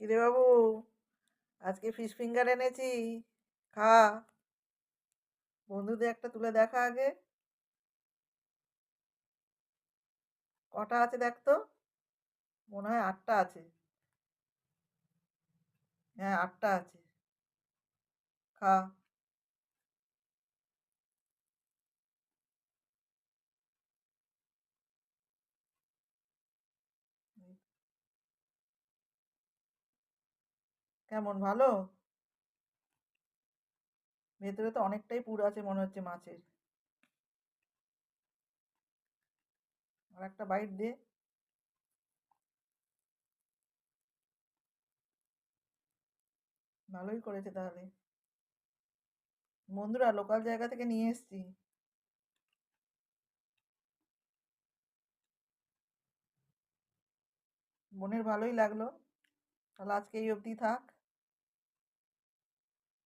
কিরে বাবু, আজকে fish finger এনেছি, খা। বন্ধুদের একটা তুলে দেখা আগে। কটা আছে দেখ তো। মনে হয় 8টা আছে। হ্যাঁ, 8টা আছে। খা। কেমন, ভালো? ভেতরে তো অনেকটাই পুর আছে মনে হচ্ছে মাছের। আর একটা বাইট দে। ভালোই করেছে তাহলে। বন্ধুরা লোকাল জায়গা থেকে নিয়ে এসেছি। বোনের ভালোই লাগলো। তাহলে আজকে এই অবধি থাক।